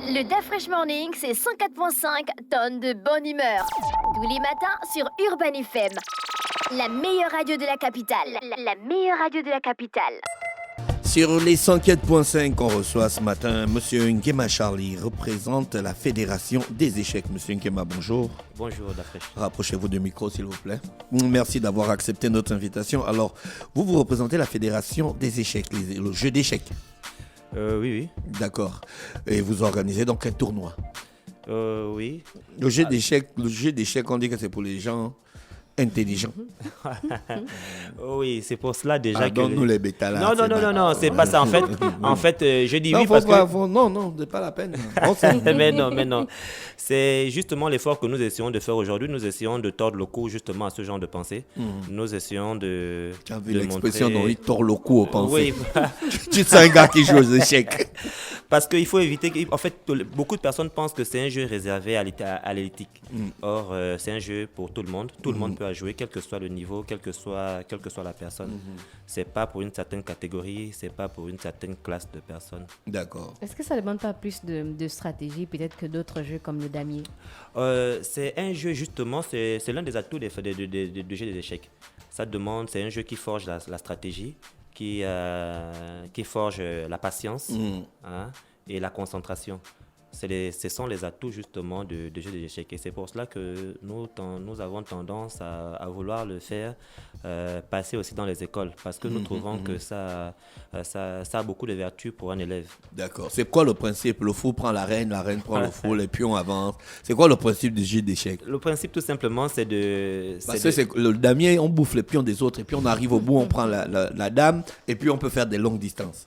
Le Da Fresh Morning, c'est 104.5 tonnes de bonne humeur. Tous les matins sur Urban FM. La meilleure radio de la capitale. La meilleure radio de la capitale. Sur les 104.5 qu'on reçoit ce matin, Monsieur Nkema Charlie représente la Fédération des échecs. Monsieur Nkema, bonjour. Bonjour, Da Fresh. Rapprochez-vous du micro, s'il vous plaît. Merci d'avoir accepté notre invitation. Alors, vous représentez la Fédération des échecs, le jeu d'échecs. Oui. D'accord. Et vous organisez donc un tournoi. Oui. Le jeu d'échecs, on dit que c'est pour les gens intelligents. Oui, c'est pour cela déjà donne-nous les bêtas là. Non, c'est pas ça. En fait, je dis non, oui parce que... Non, c'est pas la peine. mais non. C'est justement l'effort que nous essayons de faire aujourd'hui. Nous essayons de tordre le cou justement à ce genre de pensée. Nous essayons de... Tu as vu de l'expression montrer... dont il tord le cou aux pensées. Oui. Tu es un gars qui joue aux échecs. Parce qu'il faut éviter... En fait, beaucoup de personnes pensent que c'est un jeu réservé à l'éthique. Or, c'est un jeu pour tout le monde. Tout le monde peut jouer, quel que soit le niveau, quelle que soit la personne. C'est pas pour une certaine catégorie, c'est pas pour une certaine classe de personnes. D'accord. Est-ce que ça ne demande pas plus de stratégie peut-être que d'autres jeux comme le damier? C'est un jeu justement, c'est l'un des atouts du jeu des échecs. C'est un jeu qui forge la stratégie, qui forge la patience et la concentration. Ce sont les atouts justement de jeu des échecs et c'est pour cela que nous avons tendance à vouloir le faire passer aussi dans les écoles parce que nous trouvons que ça a beaucoup de vertus pour un élève. D'accord. C'est quoi le principe? Le fou prend la reine prend le fou, les pions avancent. C'est quoi le principe du jeu d'échecs? Le principe tout simplement c'est le damier, on bouffe les pions des autres et puis on arrive au bout, on prend la dame et puis on peut faire des longues distances.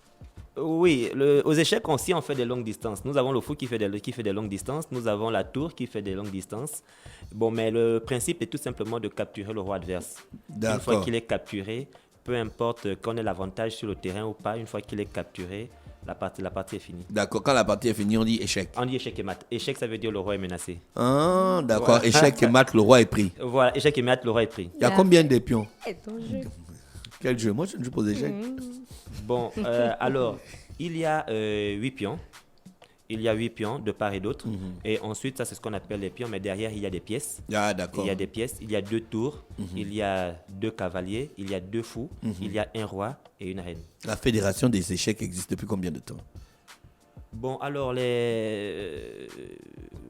Oui, aux échecs aussi on fait des longues distances. Nous avons le fou qui fait des longues distances, nous avons la tour qui fait des longues distances. Bon, mais le principe est tout simplement de capturer le roi adverse. D'accord. Une fois qu'il est capturé, peu importe qu'on ait l'avantage sur le terrain ou pas, une fois qu'il est capturé, la partie est finie. D'accord, quand la partie est finie, on dit échec. On dit échec et mat. Échec, ça veut dire le roi est menacé. Ah, d'accord. Échec et mat, le roi est pris. Voilà, échec et mat, le roi est pris. Il y a combien de pions? Ton jeu. Quel jeu? Moi, je ne joue pas aux échecs. Bon, alors, il y a 8 pions. Il y a 8 pions de part et d'autre. Et ensuite, ça, c'est ce qu'on appelle les pions. Mais derrière, il y a des pièces. Ah, d'accord. Il y a des pièces. Il y a 2 tours. Il y a 2 cavaliers. Il y a 2 fous. Il y a un roi et une reine. La fédération des échecs existe depuis combien de temps? Bon, alors, Est-ce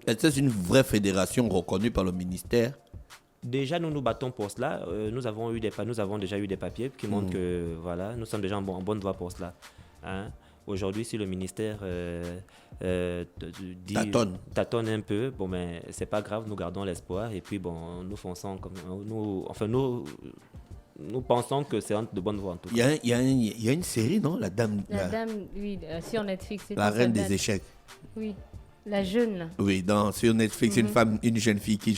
que c'est une vraie fédération reconnue par le ministère? Déjà, nous nous battons pour cela. Nous avons déjà eu des papiers qui montrent que voilà, nous sommes déjà en bonne voie pour cela. Hein? Aujourd'hui, si le ministère tâtonne un peu, bon, mais c'est pas grave, nous gardons l'espoir et puis bon, nous fonçons comme nous pensons que c'est de bonne voie en tout cas. Il y a une série, non? La dame, oui, sur Netflix. la reine des échecs. Oui, la jeune là. Oui, sur Netflix, une jeune fille qui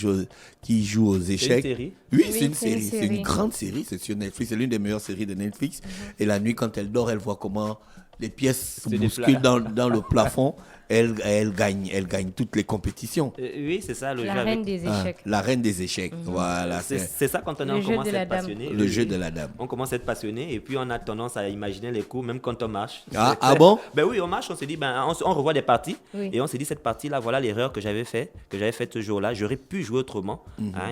joue aux échecs. C'est une série? Oui, c'est une série. C'est une grande série. C'est sur Netflix. C'est l'une des meilleures séries de Netflix. Et la nuit, quand elle dort, elle voit comment les pièces se bousculent dans le plafond. Elle gagne toutes les compétitions. Oui, c'est ça le jeu. La reine des échecs. La reine des échecs. Voilà. C'est ça quand on commence à être passionné. Le jeu de la dame. On commence à être passionné et puis on a tendance à imaginer les coups, même quand on marche. Ah bon? Ben oui, on marche, on se dit, on revoit des parties et on se dit, cette partie-là, voilà l'erreur que j'avais faite ce jour-là. J'aurais pu jouer autrement.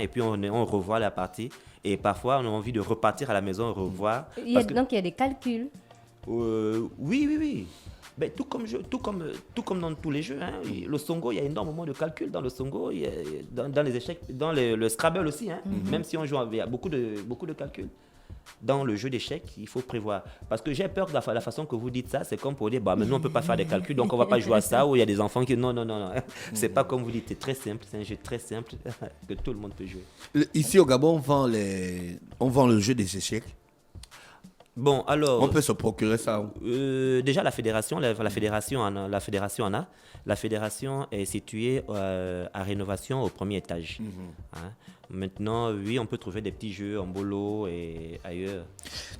Et puis on revoit la partie et parfois on a envie de repartir à la maison, revoir. Donc il y a des calculs. Oui. Ben, tout comme dans tous les jeux, hein. Le Songo, il y a énormément de calculs dans le Songo, dans les échecs, dans le Scrabble aussi, hein. Même si on joue, il y a beaucoup de calculs. Dans le jeu d'échecs, il faut prévoir. Parce que j'ai peur de la façon que vous dites ça, c'est comme pour dire, mais nous on ne peut pas faire des calculs, donc on ne va pas jouer à ça, où il y a des enfants qui... Non. C'est pas comme vous dites, c'est très simple, c'est un jeu très simple que tout le monde peut jouer. Ici au Gabon, on vend le jeu des échecs. Bon, alors... On peut se procurer ça. Déjà, la fédération est située à Rénovation au premier étage. Hein. Maintenant, oui, on peut trouver des petits jeux en bolo et ailleurs.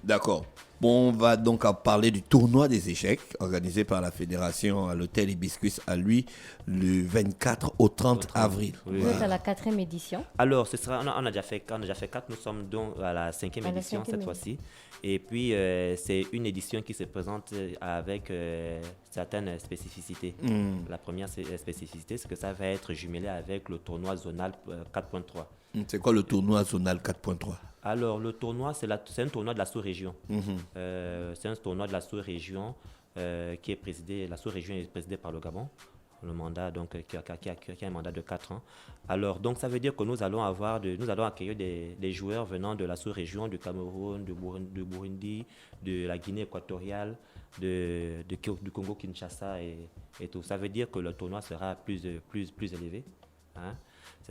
D'accord. Bon, on va donc parler du tournoi des échecs organisé par la fédération à l'hôtel Hibiscus à lui le 24 au 30 avril. Oui. Vous êtes à la 4e édition. Alors, on a déjà fait 4, nous sommes donc à la 5e édition cette fois-ci. Et puis, c'est une édition qui se présente avec certaines spécificités. La première spécificité, c'est que ça va être jumelé avec le tournoi zonal 4.3. C'est quoi le tournoi zonal 4.3? Alors, le tournoi, c'est un tournoi de la sous-région. C'est un tournoi de la sous-région qui est présidé, la sous-région est présidée par le Gabon, le mandat, donc, qui a un mandat de 4 ans. Alors, donc, ça veut dire que nous allons accueillir des joueurs venant de la sous-région, du Cameroun, du Burundi, de la Guinée équatoriale, du Congo-Kinshasa et tout. Ça veut dire que le tournoi sera plus élevé. Hein.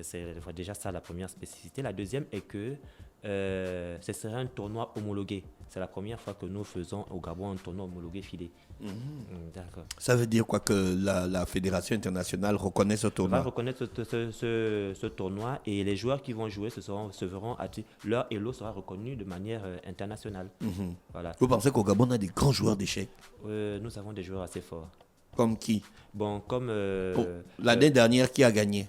C'est déjà ça la première spécificité. La deuxième est que ce serait un tournoi homologué. C'est la première fois que nous faisons au Gabon un tournoi homologué FIDE. D'accord. Ça veut dire quoi, que la fédération internationale reconnaît ce tournoi? On va reconnaître ce tournoi et les joueurs qui vont jouer se verront leur elo sera reconnu de manière internationale. Voilà. Vous pensez qu'au Gabon on a des grands joueurs d'échecs? Nous avons des joueurs assez forts. Comme qui? Bon, comme l'année dernière, qui a gagné?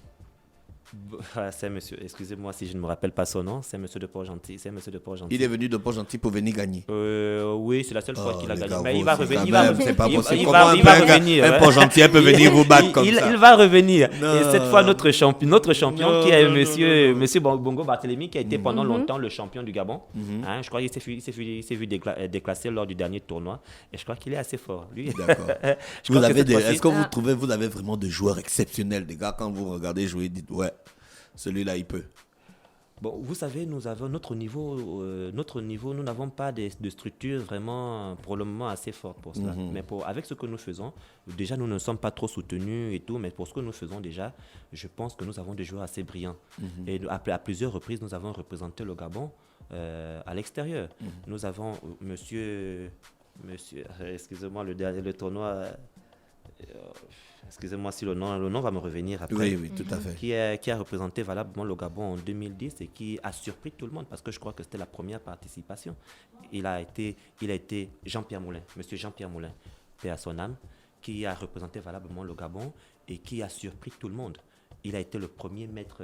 C'est monsieur, excusez-moi si je ne me rappelle pas son nom, c'est monsieur de Port-Gentil. Il est venu de Port-Gentil pour venir gagner. Oui, c'est la seule fois qu'il a gagné. Mais il va revenir. C'est pas possible. Il va revenir. Un Port-Gentil peut venir vous battre comme ça. Il va revenir. Et cette fois, notre champion qui est monsieur Bongo Barthélémy, qui a été pendant longtemps le champion du Gabon. Je crois qu'il s'est vu déclasser lors du dernier tournoi. Et je crois qu'il est assez fort, lui. D'accord. Est-ce que vous trouvez, vous avez vraiment des joueurs exceptionnels, des gars, quand vous regardez jouer, dites ouais, celui-là il peut? Bon, vous savez, nous avons notre niveau, nous n'avons pas de structure vraiment pour le moment assez forte pour cela. Mais avec ce que nous faisons, déjà nous ne sommes pas trop soutenus et tout, mais pour ce que nous faisons déjà, je pense que nous avons des joueurs assez brillants. Et à plusieurs reprises, nous avons représenté le Gabon à l'extérieur. Nous avons monsieur, excusez-moi, le tournoi. Excusez-moi si le nom va me revenir après. Oui, tout à fait. Qui a représenté valablement le Gabon en 2010 et qui a surpris tout le monde parce que je crois que c'était la première participation. Il a été Jean-Pierre Moulin, monsieur Jean-Pierre Moulin, paix à son âme, qui a représenté valablement le Gabon et qui a surpris tout le monde. Il a été le premier maître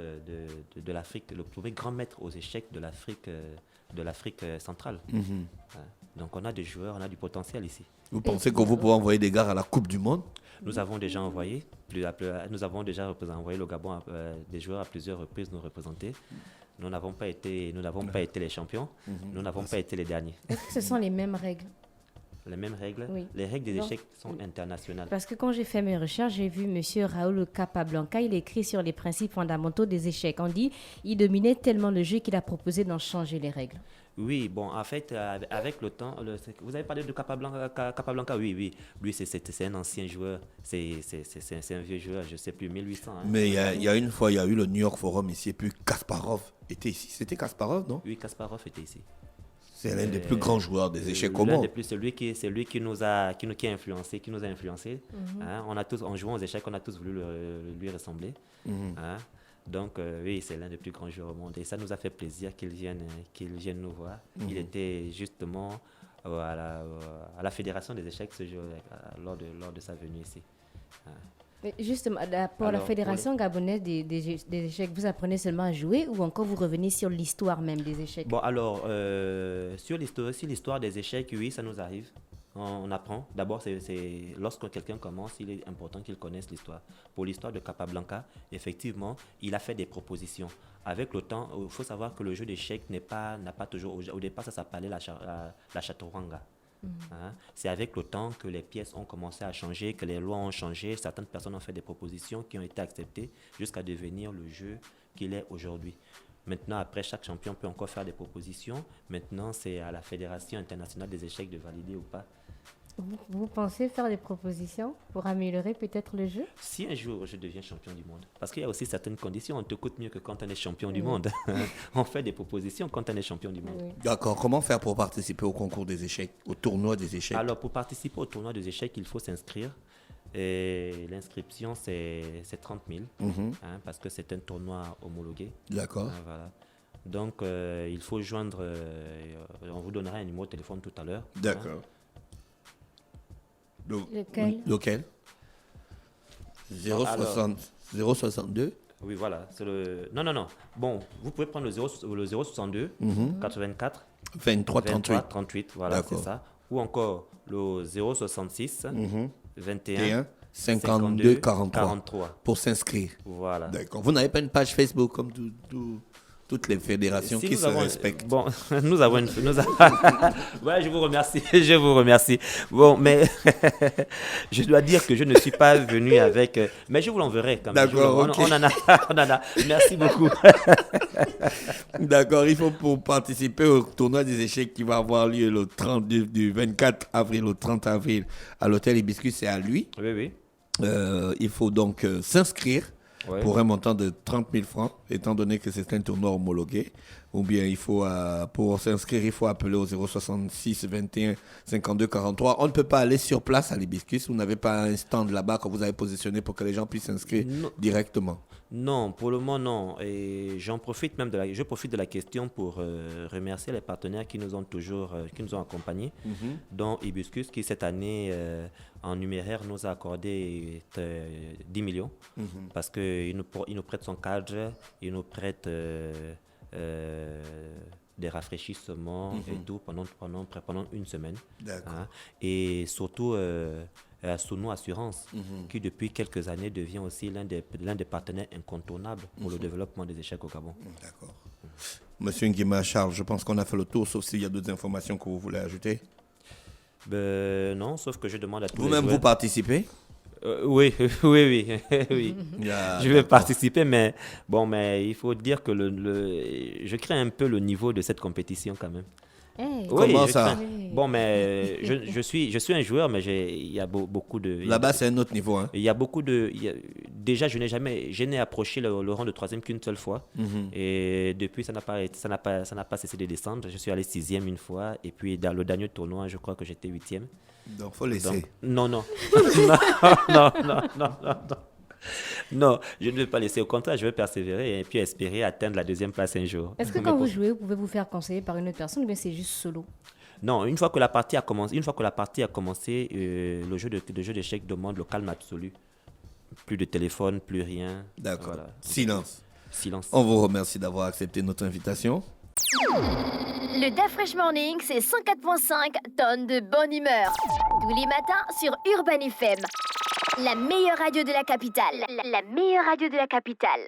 de l'Afrique, le premier grand maître aux échecs de l'Afrique centrale. Donc on a des joueurs, on a du potentiel ici. Vous pensez que vous pouvez envoyer des gars à la Coupe du Monde? Nous avons déjà envoyé le Gabon des joueurs à plusieurs reprises nous représenter. Nous n'avons pas été les champions. Nous n'avons pas été les derniers. Est-ce que ce sont les mêmes règles? Les mêmes règles? Oui. Les règles des échecs sont internationales. Parce que quand j'ai fait mes recherches, j'ai vu M. Raoul Capablanca, il écrit sur les principes fondamentaux des échecs. On dit qu'il dominait tellement le jeu qu'il a proposé d'en changer les règles. Oui, bon, en fait, avec le temps, vous avez parlé de Capablanca, oui. Lui, c'est un ancien joueur, c'est un vieux joueur, je ne sais plus, 1800. Hein. Mais il y a une fois, il y a eu le New York Forum ici, et puis Kasparov était ici. C'était Kasparov, non? Oui, Kasparov était ici. C'est l'un des plus grands joueurs des échecs au monde. C'est lui qui nous a influencé, Hein, en jouant aux échecs, on a tous voulu lui ressembler. Hein. Donc oui, c'est l'un des plus grands joueurs au monde et ça nous a fait plaisir qu'il vienne nous voir. Il était justement à la fédération des échecs ce jour lors de sa venue ici. Mais justement, pour la fédération gabonaise des échecs, vous apprenez seulement à jouer ou encore vous revenez sur l'histoire même des échecs? Bon alors, sur l'histoire des échecs, oui, ça nous arrive. On apprend. D'abord, c'est lorsque quelqu'un commence, il est important qu'il connaisse l'histoire. Pour l'histoire de Capablanca, effectivement, il a fait des propositions. Avec le temps, il faut savoir que le jeu d'échecs n'a pas toujours... Au départ, ça s'appelait la chaturanga. Hein? C'est avec le temps que les pièces ont commencé à changer, que les lois ont changé. Certaines personnes ont fait des propositions qui ont été acceptées jusqu'à devenir le jeu qu'il est aujourd'hui. Maintenant, après, chaque champion peut encore faire des propositions. Maintenant, c'est à la Fédération internationale des échecs de valider ou pas. Vous pensez faire des propositions pour améliorer peut-être le jeu? Si un jour je deviens champion du monde, parce qu'il y a aussi certaines conditions, on te coûte mieux que quand on est champion du monde. On fait des propositions quand on est champion du monde. Oui. D'accord, comment faire pour participer au concours des échecs, au tournoi des échecs? Alors, pour participer au tournoi des échecs, il faut s'inscrire. Et l'inscription, c'est 30 000, parce que c'est un tournoi homologué. D'accord. Voilà. Donc, il faut joindre... on vous donnera un numéro de téléphone tout à l'heure. D'accord. Lequel? 062. Oui, voilà. C'est le... Non. Bon, vous pouvez prendre le 062 84 23 38. 38, voilà, c'est ça. Ou encore le 066 21 52 43 43 pour s'inscrire. Voilà. D'accord. Vous n'avez pas une page Facebook comme toutes les fédérations qui se respectent. Bon, nous avons une... Ouais, je vous remercie. Bon, mais je dois dire que je ne suis pas venu avec... Mais je vous l'enverrai quand même. D'accord, ok. On en a. Merci beaucoup. D'accord, il faut pour participer au tournoi des échecs qui va avoir lieu le 30 du 24 avril au 30 avril à l'hôtel Hibiscus, c'est à lui. Oui. Il faut donc s'inscrire. Ouais. Pour un montant de 30 000 francs, étant donné que c'est un tournoi homologué. Ou bien, pour s'inscrire, il faut appeler au 066 21 52 43. On ne peut pas aller sur place à l'Hibiscus. Vous n'avez pas un stand là-bas que vous avez positionné pour que les gens puissent s'inscrire directement. Non, pour le moment, non. Et je profite de la question pour remercier les partenaires qui nous ont accompagnés, dont Hibiscus, qui cette année, en numéraire, nous a accordé 10 millions, parce qu'il nous prête son cadre, il nous prête des rafraîchissements et tout pendant une semaine. D'accord. Et surtout... Sono Assurance, qui depuis quelques années devient aussi l'un des partenaires incontournables pour le développement des échecs au Gabon. D'accord. Monsieur Nguema Charles, je pense qu'on a fait le tour, sauf s'il y a d'autres informations que vous voulez ajouter. Non, sauf que je demande à tous Vous-même, les joueurs... vous participez? Oui. Je vais participer, mais il faut dire que je crains un peu le niveau de cette compétition quand même. Hey. Oui, comment ça? Bon, mais je suis un joueur, mais il y a beaucoup de... Là-bas, c'est un autre niveau. Hein. Il y a beaucoup de... Déjà, je n'ai approché le rang de 3e qu'une seule fois. Et depuis, ça n'a pas cessé de descendre. Je suis allé 6e une fois. Et puis, dans le dernier tournoi, je crois que j'étais 8e. Donc, il faut laisser. Non. Non, je ne vais pas laisser. Au contraire, je vais persévérer et puis espérer atteindre la 2e place un jour. Est-ce que quand vous jouez, vous pouvez vous faire conseiller par une autre personne ou bien c'est juste solo? Non, une fois que la partie a commencé, le jeu d'échecs demande le calme absolu. Plus de téléphone, plus rien. D'accord. Voilà. Silence. On vous remercie d'avoir accepté notre invitation. Le Da Fresh Morning, c'est 104.5 tonnes de bonne humeur. Tous les matins sur Urban FM. La meilleure radio de la capitale. La meilleure radio de la capitale.